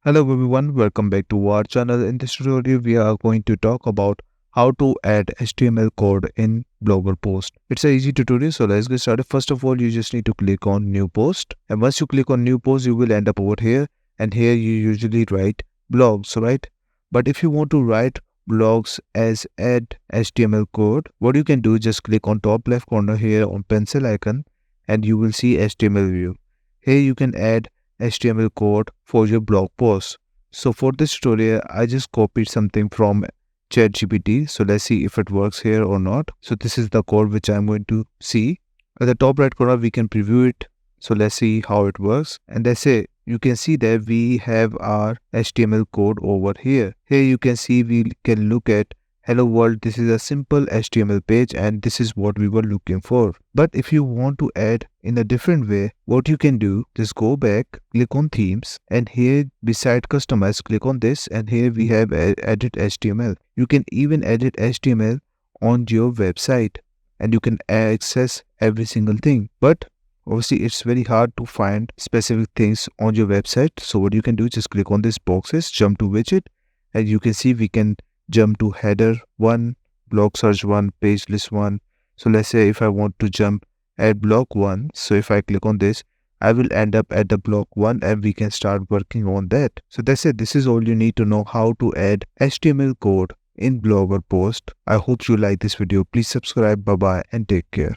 Hello everyone, welcome back to our channel. In this tutorial, we are going to talk about how to add HTML code in blogger post. It's an easy tutorial, so let's get started. First of all, you just need to click on new post, and once you click on new post, you will end up over here, and here you usually write blogs, right? But if you want to write blogs as add HTML code, what you can do is just click on top left corner here on pencil icon, and you will see HTML view. Here you can add HTML code for your blog post. So for this tutorial, I just copied something from ChatGPT. So let's see if it works here or not. So this is the code which I'm going to see. At the top right corner, we can preview it. So let's see how it works. And let's say you can see that we have our HTML code over here. Here you can see we can look at hello world. This is a simple HTML page and this is what we were looking for. But if you want to add in a different way, what you can do, just go back, click on themes, and here beside customize, click on this, and here we have edit HTML. You can even edit HTML on your website and you can access every single thing. But obviously it's very hard to find specific things on your website. So what you can do, just click on these boxes, jump to widget, and you can see we can jump to header 1, blog search 1, page list 1. So let's say if I want to jump at blog 1, so if I click on this, I will end up at the blog 1 and we can start working on that. So that's it. This is all you need to know how to add HTML code in blogger post. I hope you like this video. Please subscribe. Bye bye and take care.